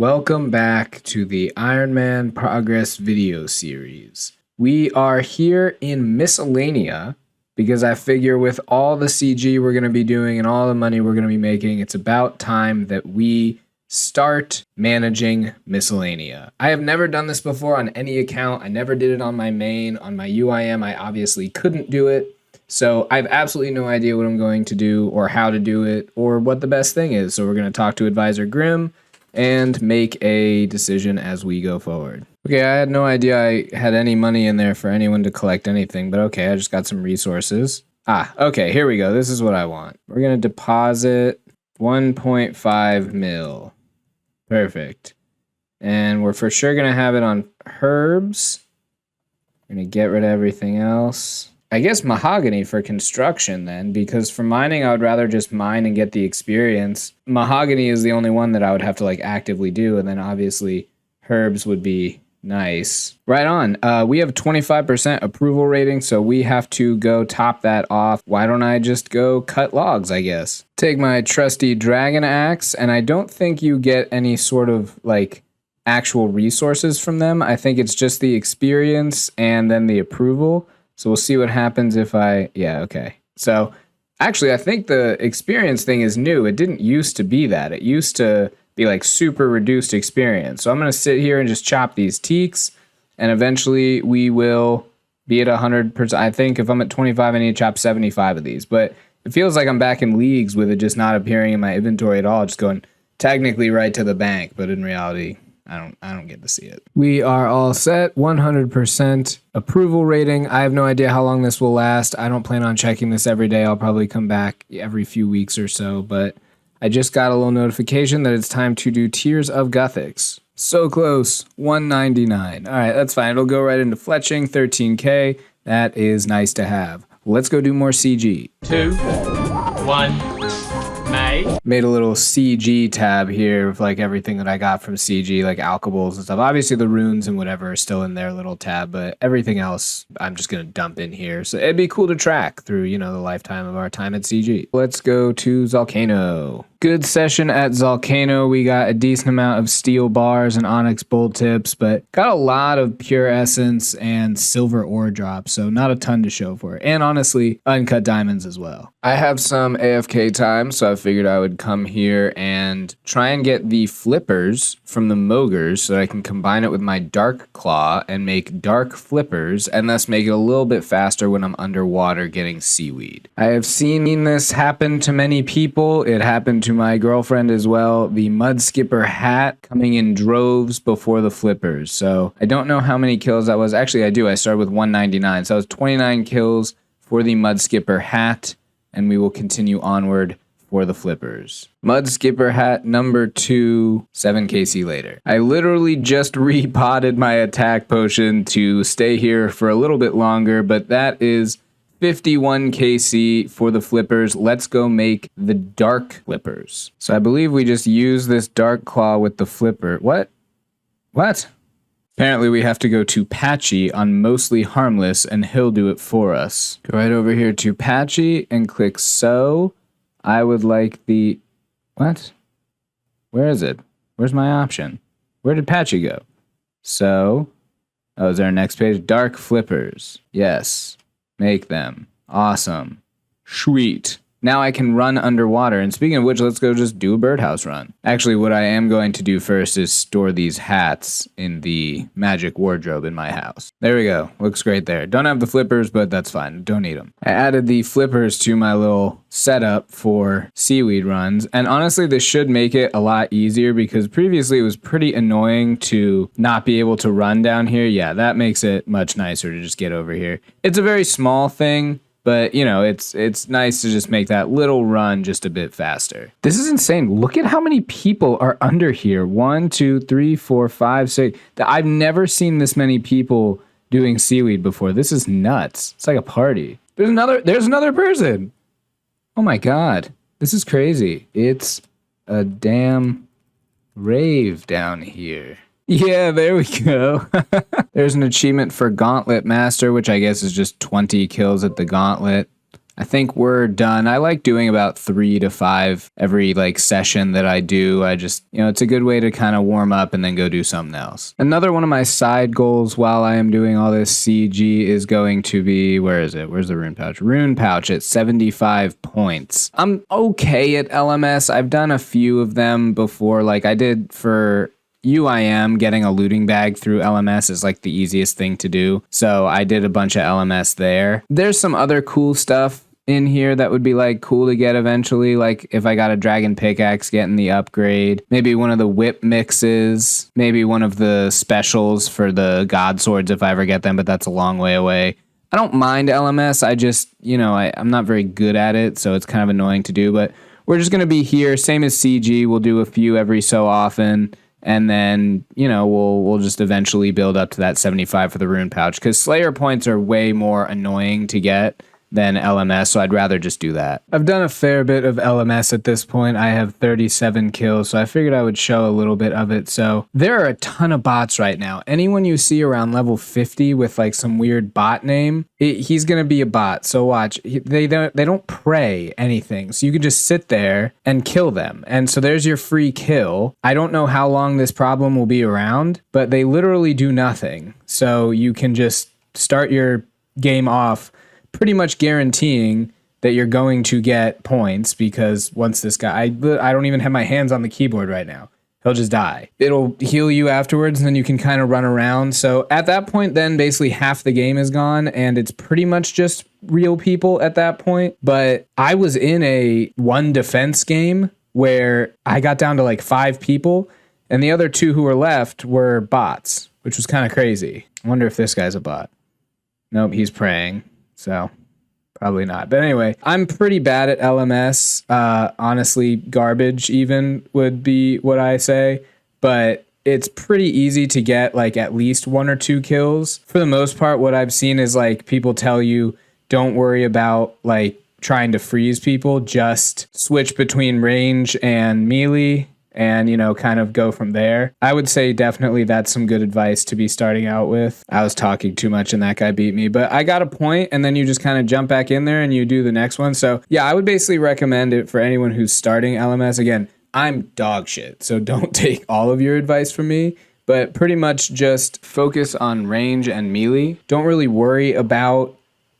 Welcome back to the Ironman Progress video series. We are here in Miscellanea because I figure with all the CG we're going to be doing and all the money we're going to be making, it's about time that we start managing Miscellanea. I have never done this before on any account. I never did it on my main. On my UIM, I obviously couldn't do it. So I have absolutely no idea what I'm going to do or how to do it or what the best thing is. So we're going to talk to Advisor Grimm and make a decision as we go forward. Okay, I had no idea I had any money in there for anyone to collect anything, but okay, I just got some resources. Okay, here we go. This is what I want. We're going to deposit 1.5 mil. Perfect. And we're for sure going to have it on herbs. We're going to get rid of everything else. I guess mahogany for construction then, because for mining, I would rather just mine and get the experience. Mahogany is the only one that I would have to actively do, and then obviously herbs would be nice. Right on. We have 25% approval rating, so we have to go top that off. Why don't I just go cut logs, I guess? Take my trusty dragon axe, and I don't think you get any sort of actual resources from them. I think it's just the experience and then the approval. So we'll see what happens if okay. So actually, I think the experience thing is new. It didn't used to be that. It used to be super reduced experience. So I'm going to sit here and just chop these teaks, and eventually we will be at 100%. I think if I'm at 25, I need to chop 75 of these. But it feels like I'm back in leagues with it just not appearing in my inventory at all, just going technically right to the bank. But in reality, I don't get to see it. We are all set, 100% approval rating. I have no idea how long this will last. I don't plan on checking this every day. I'll probably come back every few weeks or so, but I just got a little notification that it's time to do Tears of Gothics. So close, 199. All right, that's fine. It'll go right into fletching, 13K. That is nice to have. Let's go do more CG. 2, 1... Made a little CG tab here of everything that I got from CG, like alkables and stuff. Obviously the runes and whatever are still in their little tab, but everything else I'm just going to dump in here. So it'd be cool to track through, the lifetime of our time at CG. Let's go to Zalcano. Good session at Zalcano. We got a decent amount of steel bars and onyx bolt tips, but got a lot of pure essence and silver ore drops, so not a ton to show for it. And honestly, uncut diamonds as well. I have some AFK time, so I figured I would come here and try and get the flippers from the Mogers so that I can combine it with my dark claw and make dark flippers and thus make it a little bit faster when I'm underwater getting seaweed. I have seen this happen to many people. It happened to my girlfriend as well. The mud skipper hat coming in droves before the flippers. So I don't know how many kills that was. Actually, I do. I started with 199. So that was 29 kills for the mud skipper hat, and we will continue onward for the flippers. Mud skipper hat number 2, 7 KC later. I literally just repotted my attack potion to stay here for a little bit longer, but that is 51 KC for the flippers. Let's go make the dark flippers. So I believe we just use this dark claw with the flipper. What? Apparently we have to go to Patchy on Mostly Harmless and he'll do it for us. Go right over here to Patchy and click sew. I would like the... What? Where is it? Where's my option? Where did Patchy go? So... Oh, is there a next page? Dark flippers. Yes. Make them. Awesome. Sweet. Now I can run underwater. And speaking of which, let's go just do a birdhouse run. Actually, what I am going to do first is store these hats in the magic wardrobe in my house. There we go. Looks great there. Don't have the flippers, but that's fine. Don't need them. I added the flippers to my little setup for seaweed runs. And honestly, this should make it a lot easier because previously it was pretty annoying to not be able to run down here. Yeah, that makes it much nicer to just get over here. It's a very small thing, but, it's nice to just make that little run just a bit faster. This is insane. Look at how many people are under here. 1, 2, 3, 4, 5, 6. I've never seen this many people doing seaweed before. This is nuts. It's like a party. There's another person. Oh my God. This is crazy. It's a damn rave down here. Yeah, there we go. There's an achievement for Gauntlet Master, which I guess is just 20 kills at the Gauntlet. I think we're done. I like doing about 3 to 5 every like session that I do. I just, it's a good way to kind of warm up and then go do something else. Another one of my side goals while I am doing all this CG is going to be, where is it? Where's the rune pouch? Rune pouch at 75 points. I'm okay at LMS. I've done a few of them before. Like I did for UIM, getting a looting bag through LMS is like the easiest thing to do. So I did a bunch of LMS there. There's some other cool stuff in here that would be like cool to get eventually. Like if I got a dragon pickaxe, getting the upgrade, maybe one of the whip mixes, maybe one of the specials for the god swords if I ever get them, but that's a long way away. I don't mind LMS. I just, I'm not very good at it. So it's kind of annoying to do, but we're just going to be here. Same as CG. We'll do a few every so often. And then, we'll just eventually build up to that 75 for the rune pouch, because Slayer points are way more annoying to get than LMS, so I'd rather just do that. I've done a fair bit of LMS at this point. I have 37 kills, so I figured I would show a little bit of it. So there are a ton of bots right now. Anyone you see around level 50 with like some weird bot name, he's gonna be a bot. So watch, they don't pray anything, so you can just sit there and kill them. And so there's your free kill. I don't know how long this problem will be around, but they literally do nothing. So you can just start your game off pretty much guaranteeing that you're going to get points, because once this guy, I don't even have my hands on the keyboard right now. He'll just die. It'll heal you afterwards, and then you can kind of run around. So at that point, then basically half the game is gone, and it's pretty much just real people at that point. But I was in a one defense game where I got down to like 5 people, and the other 2 who were left were bots, which was kind of crazy. I wonder if this guy's a bot. Nope, he's praying. So probably not. But anyway, I'm pretty bad at LMS. Honestly, garbage even would be what I say. But it's pretty easy to get like at least 1 or 2 kills. For the most part, what I've seen is like people tell you, don't worry about like trying to freeze people. Just switch between range and melee and, kind of go from there. I would say definitely that's some good advice to be starting out with. I was talking too much and that guy beat me, but I got a point, and then you just kind of jump back in there and you do the next one. So yeah, I would basically recommend it for anyone who's starting LMS. Again, I'm dog shit, so don't take all of your advice from me, but pretty much just focus on range and melee. Don't really worry about,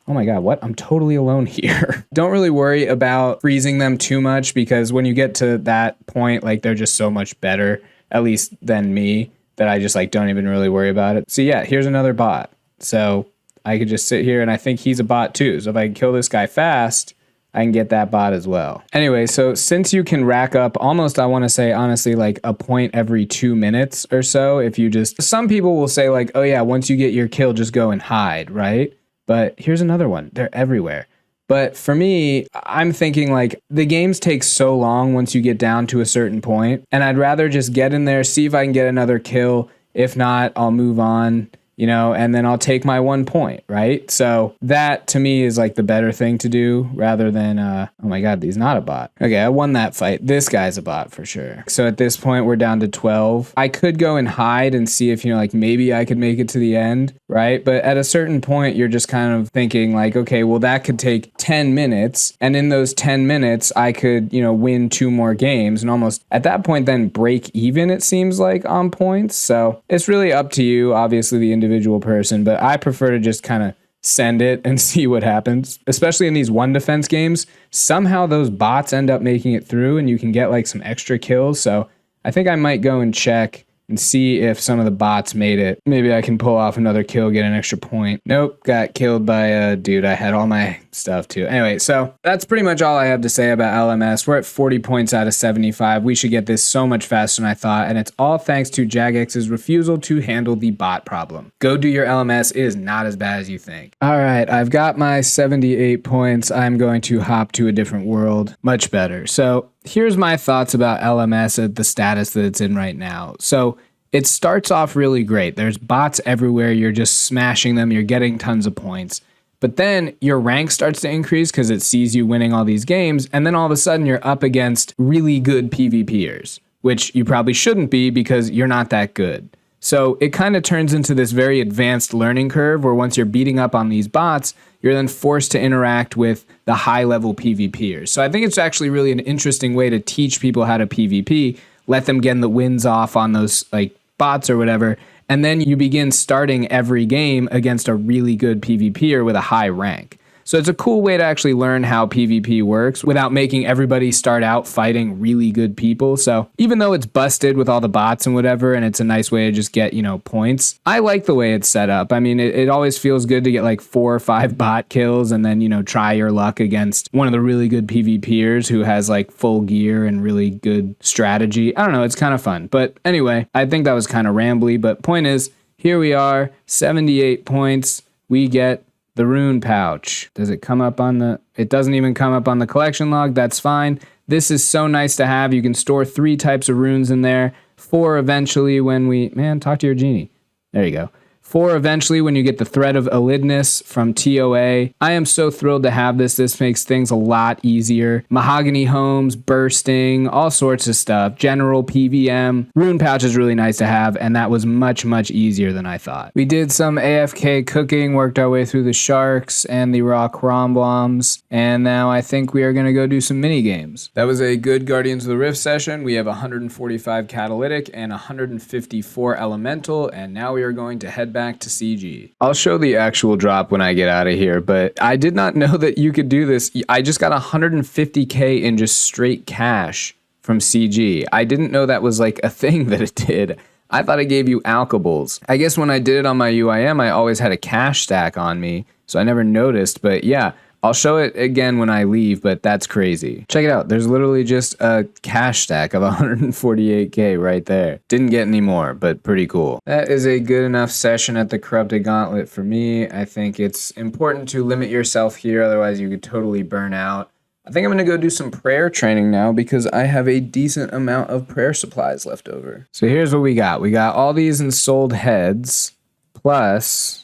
oh my God, what? I'm totally alone here. Don't really worry about freezing them too much, because when you get to that point, like they're just so much better, at least than me, that I just like don't even really worry about it. So yeah, here's another bot. So I could just sit here, and I think he's a bot too. So if I can kill this guy fast, I can get that bot as well. Anyway, so since you can rack up almost, I want to say honestly, like a point every 2 minutes or so, if you just, some people will say like, oh yeah, once you get your kill, just go and hide, right? But here's another one. They're everywhere. But for me, I'm thinking like the games take so long once you get down to a certain point, and I'd rather just get in there, see if I can get another kill. If not, I'll move on, and then I'll take my 1 point, right? So that to me is like the better thing to do, rather than, oh my God, he's not a bot. Okay, I won that fight. This guy's a bot for sure. So at this point, we're down to 12. I could go and hide and see if, like maybe I could make it to the end, right? But at a certain point, you're just kind of thinking like, okay, well, that could take 10 minutes. And in those 10 minutes, I could, win 2 more games and almost at that point then break even, it seems like, on points. So it's really up to you, obviously, the individual person, but I prefer to just kind of send it and see what happens, especially in these one defense games. Somehow those bots end up making it through, and you can get like some extra kills. So I think I might go and check and see if some of the bots made it. Maybe I can pull off another kill, get an extra point. Nope, got killed by a dude. I had all my stuff too. Anyway, so that's pretty much all I have to say about LMS. We're at 40 points out of 75. We should get this so much faster than I thought, and it's all thanks to Jagex's refusal to handle the bot problem. Go do your LMS. It is not as bad as you think. All right, I've got my 78 points. I'm going to hop to a different world. Much better. So here's my thoughts about LMS at the status that it's in right now. So it starts off really great. There's bots everywhere. You're just smashing them. You're getting tons of points. But then your rank starts to increase because it sees you winning all these games. And then all of a sudden you're up against really good PvPers, which you probably shouldn't be because you're not that good. So it kind of turns into this very advanced learning curve where once you're beating up on these bots, you're then forced to interact with the high-level PvPers. So I think it's actually really an interesting way to teach people how to PvP, let them get the wins off on those like bots or whatever, and then you begin starting every game against a really good PvPer with a high rank. So it's a cool way to actually learn how PvP works without making everybody start out fighting really good people. So even though it's busted with all the bots and whatever, and it's a nice way to just get, points, I like the way it's set up. I mean, it always feels good to get like 4 or 5 bot kills and then, try your luck against one of the really good PvPers who has like full gear and really good strategy. I don't know, it's kind of fun. But anyway, I think that was kind of rambly, but point is, here we are, 78 points. We get the rune pouch. Does it come up on the... It doesn't even come up on the collection log. That's fine. This is so nice to have. You can store 3 types of runes in there. 4 eventually when we... Man, talk to your genie. There you go. 4 eventually when you get the Thread of Elidness from TOA. I am so thrilled to have this. This makes things a lot easier. Mahogany Homes, bursting, all sorts of stuff. General PVM. Rune pouch is really nice to have, and that was much, much easier than I thought. We did some AFK cooking, worked our way through the sharks and the raw crombombs, and now I think we are going to go do some mini games. That was a good Guardians of the Rift session. We have 145 catalytic and 154 elemental, and now we are going to head back to CG. I'll show the actual drop when I get out of here, but I did not know that you could do this. I just got 150k in just straight cash from CG. I didn't know that was like a thing that it did. I thought it gave you alkables. I guess when I did it on my UIM, I always had a cash stack on me, so I never noticed, but yeah, I'll show it again when I leave, but that's crazy. Check it out. There's literally just a cash stack of 148k right there. Didn't get any more, but pretty cool. That is a good enough session at the Corrupted Gauntlet for me. I think it's important to limit yourself here, otherwise you could totally burn out. I think I'm going to go do some prayer training now because I have a decent amount of prayer supplies left over. So here's what we got. We got all these ensouled heads, plus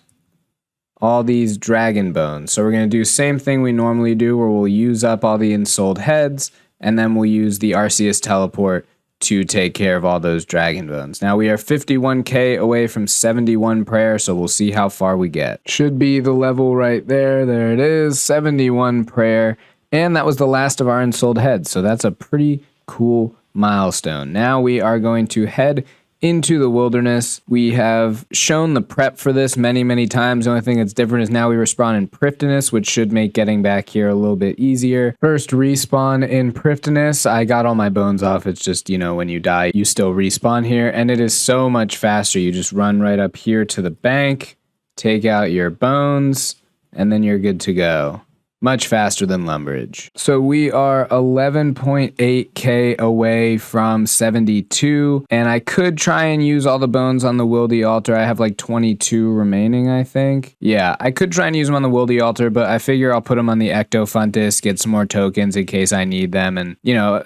all these dragon bones. So we're going to do the same thing we normally do where we'll use up all the ensouled heads and then we'll use the Arceus teleport to take care of all those dragon bones. Now we are 51k away from 71 prayer, so we'll see how far we get. Should be the level right there. There it is, 71 prayer. And that was the last of our ensouled heads, so that's a pretty cool milestone. Now we are going to head into the wilderness. We have shown the prep for this many, many times. The only thing that's different is now we respawn in Prifddinas, which should make getting back here a little bit easier. First respawn in Prifddinas. I got all my bones off. It's just, when you die, you still respawn here, and it is so much faster. You just run right up here to the bank, take out your bones, and then you're good to go. Much faster than Lumbridge. So we are 11.8k away from 72, and I could try and use all the bones on the Wildy altar. I have like 22 remaining, I think. Yeah, I could try and use them on the Wildy altar, but I figure I'll put them on the Ectofuntus, get some more tokens in case I need them, and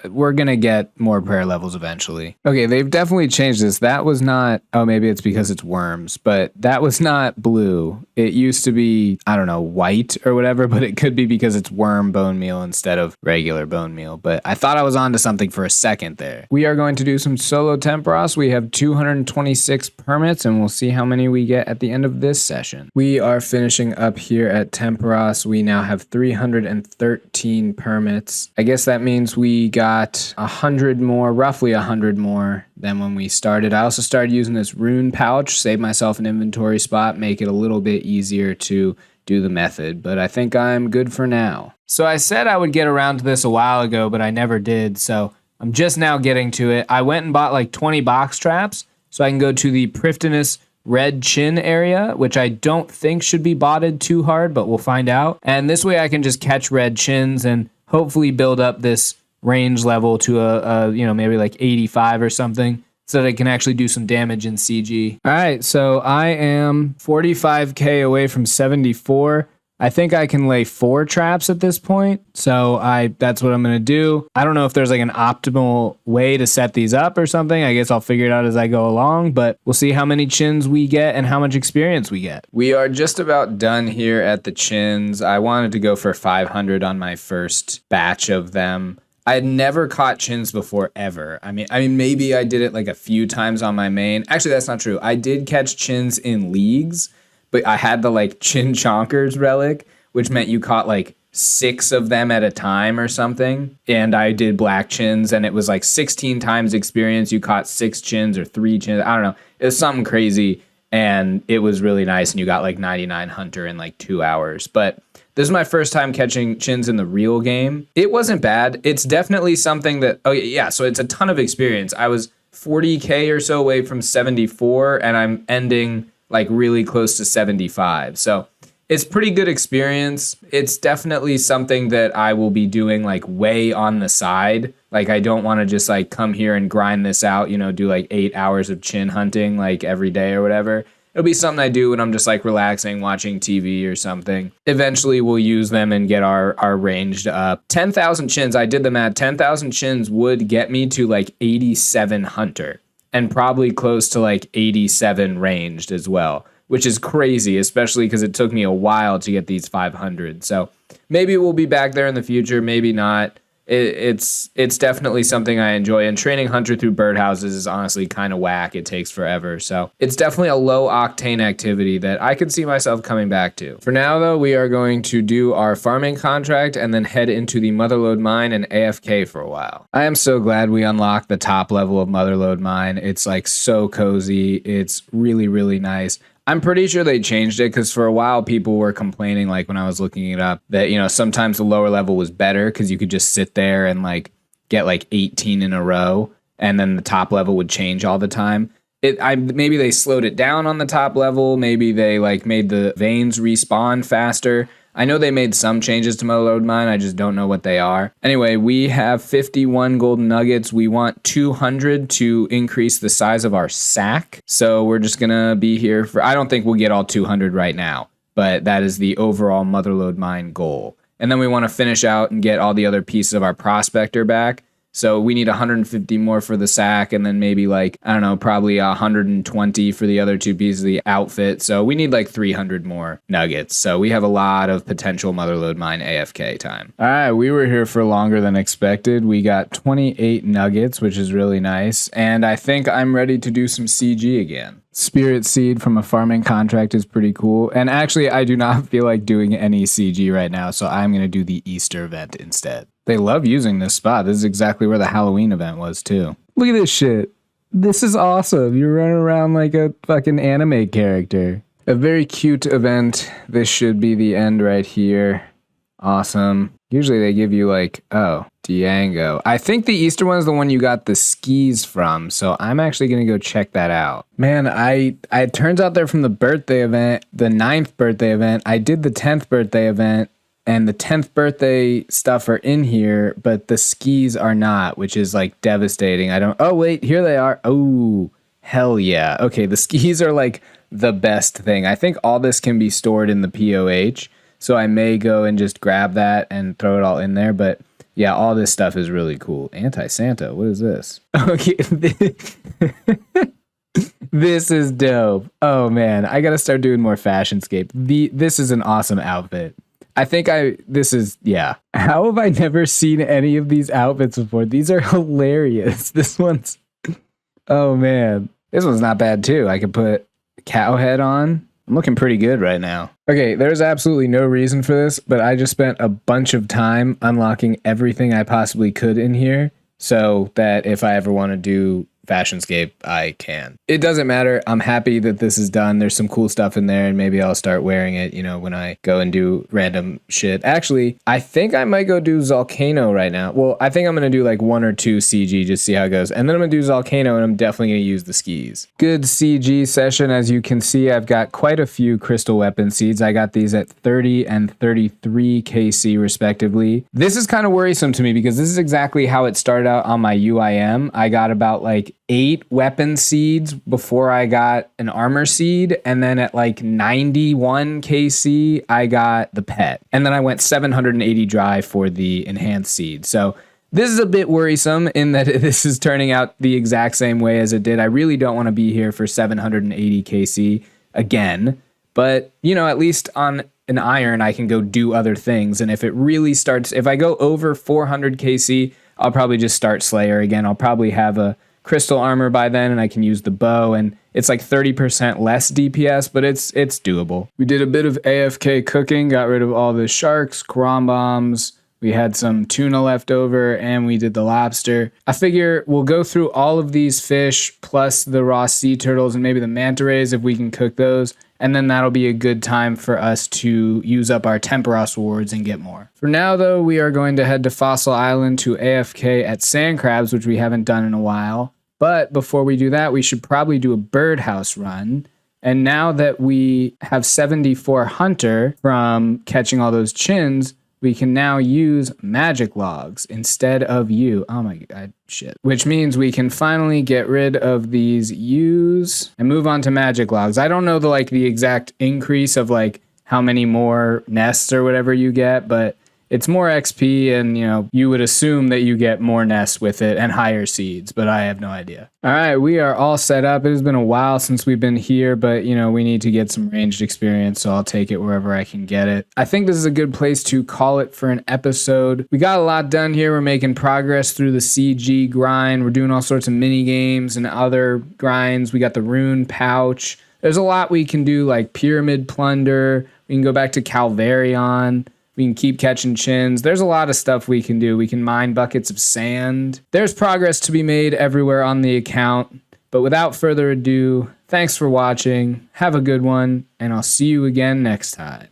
we're gonna get more prayer levels eventually. Okay, they've definitely changed this. That was not, oh, maybe it's because it's worms, but that was not blue. It used to be, I don't know, white or whatever, but it could be because it's worm bone meal instead of regular bone meal. But I thought I was onto something for a second there. We are going to do some solo Temporos. We have 226 permits, and we'll see how many we get at the end of this session. We are finishing up here at Temporos. We now have 313 permits. I guess that means we got 100 more, roughly 100 more than when we started. I also started using this rune pouch, save myself an inventory spot, make it a little bit easier to do the method, but I think I'm good for now. So I said I would get around to this a while ago, but I never did, so I'm just now getting to it. I went and bought like 20 box traps so I can go to the Prifddinas red chin area, which I don't think should be botted too hard, but we'll find out. And this way I can just catch red chins and hopefully build up this range level to a maybe like 85 or something, so that I can actually do some damage in CG. All right, so I am 45k away from 74. I think I can lay 4 traps at this point, so that's what I'm gonna do. I don't know if there's like an optimal way to set these up or something. I guess I'll figure it out as I go along, but we'll see how many chins we get and how much experience we get. We are just about done here at the chins. I wanted to go for 500 on my first batch of them. I had never caught chins before ever. I mean, maybe I did it like a few times on my main. Actually, that's not true. I did catch chins in leagues, but I had the like chin chonkers relic, which meant you caught like 6 of them at a time or something. And I did black chins, and it was like 16 times experience. You caught 6 chins or 3 chins. I don't know. It was something crazy, and it was really nice. And you got like 99 hunter in like 2 hours. But this is my first time catching chins in the real game. It wasn't bad. It's definitely something that, oh yeah, so it's a ton of experience. I was 40K or so away from 74, and I'm ending like really close to 75. So it's pretty good experience. It's definitely something that I will be doing like way on the side. Like I don't want to just like come here and grind this out, do like 8 hours of chin hunting like every day or whatever. It'll be something I do when I'm just like relaxing, watching TV or something. Eventually we'll use them and get our ranged up. 10,000 chins, I did the math. 10,000 chins would get me to like 87 hunter and probably close to like 87 ranged as well, which is crazy, especially because it took me a while to get these 500. So maybe we'll be back there in the future, maybe not. It's definitely something I enjoy, and training hunter through birdhouses is honestly kind of whack. It takes forever. So it's definitely a low octane activity that I could see myself coming back to. For now though, we are going to do our farming contract and then head into the Motherlode mine and AFK for a while. I am so glad we unlocked the top level of Motherlode mine. It's like so cozy. It's really, really nice. I'm pretty sure they changed it because for a while people were complaining, like when I was looking it up, that, sometimes the lower level was better because you could just sit there and like get like 18 in a row and then the top level would change all the time. Maybe they slowed it down on the top level. Maybe they like made the veins respawn faster. I know they made some changes to Motherlode mine. I just don't know what they are. Anyway, we have 51 golden nuggets. We want 200 to increase the size of our sack. So we're just going to be here for, I don't think we'll get all 200 right now, but that is the overall Motherlode mine goal. And then we want to finish out and get all the other pieces of our prospector back. So we need 150 more for the sack, and then maybe like, I don't know, probably 120 for the other 2 pieces of the outfit. So we need like 300 more nuggets. So we have a lot of potential Motherlode mine AFK time. All right, we were here for longer than expected. We got 28 nuggets, which is really nice. And I think I'm ready to do some CG again. Spirit Seed from a farming contract is pretty cool. And actually, I do not feel like doing any CG right now, so I'm going to do the Easter event instead. They love using this spot. This is exactly where the Halloween event was, too. Look at this shit. This is awesome. You're running around like a fucking anime character. A very cute event. This should be the end right here. Awesome. Usually they give you like, oh, Diango. I think the Easter one is the one you got the skis from, so I'm actually going to go check that out. Man, it turns out they're from the birthday event, the 9th birthday event. I did the 10th birthday event, and the 10th birthday stuff are in here, but the skis are not, which is like devastating. Oh, wait, here they are. Oh, hell yeah. Okay, the skis are like the best thing. I think all this can be stored in the POH, so I may go and just grab that and throw it all in there, but yeah, all this stuff is really cool. Anti-Santa, what is this? Okay, this is dope. Oh man, I gotta start doing more Fashionscape. This is an awesome outfit. Yeah. How have I never seen any of these outfits before? These are hilarious. Oh man. This one's not bad too. I could put cow head on. I'm looking pretty good right now. Okay, there's absolutely no reason for this, but I just spent a bunch of time unlocking everything I possibly could in here so that if I ever want to do Fashionscape, I can. It doesn't matter. I'm happy that this is done. There's some cool stuff in there, and maybe I'll start wearing it, when I go and do random shit. Actually, I think I might go do Volcano right now. Well, I think I'm going to do like 1 or 2 CG, just see how it goes. And then I'm going to do Volcano, and I'm definitely going to use the skis. Good CG session. As you can see, I've got quite a few crystal weapon seeds. I got these at 30 and 33 KC respectively. This is kind of worrisome to me because this is exactly how it started out on my UIM. I got about like 8 weapon seeds before I got an armor seed, and then at like 91 KC I got the pet, and then I went 780 dry for the enhanced seed. So this is a bit worrisome in that this is turning out the exact same way as it did. I really don't want to be here for 780 KC again, but at least on an iron I can go do other things, and if I go over 400 KC, I'll probably just start Slayer again. I'll probably have a crystal armor by then, and I can use the bow, and it's like 30% less DPS, but it's doable. We did a bit of AFK cooking, got rid of all the sharks, crom bombs. We had some tuna left over, and we did the lobster. I figure we'll go through all of these fish plus the raw sea turtles and maybe the manta rays if we can cook those. And then that'll be a good time for us to use up our Temperos rewards and get more. For now, though, we are going to head to Fossil Island to AFK at Sand Crabs, which we haven't done in a while. But before we do that, we should probably do a birdhouse run. And now that we have 74 Hunter from catching all those chins, we can now use magic logs instead of you. Oh my god, shit. Which means we can finally get rid of these U's and move on to magic logs. I don't know the exact increase of how many more nests or whatever you get, but it's more XP, and you would assume that you get more nests with it and higher seeds, but I have no idea. All right, we are all set up. It has been a while since we've been here, but we need to get some ranged experience, so I'll take it wherever I can get it. I think this is a good place to call it for an episode. We got a lot done here. We're making progress through the CG grind. We're doing all sorts of mini games and other grinds. We got the rune pouch. There's a lot we can do, like pyramid plunder. We can go back to Calvarion. We can keep catching chins. There's a lot of stuff we can do. We can mine buckets of sand. There's progress to be made everywhere on the account. But without further ado, thanks for watching. Have a good one, and I'll see you again next time.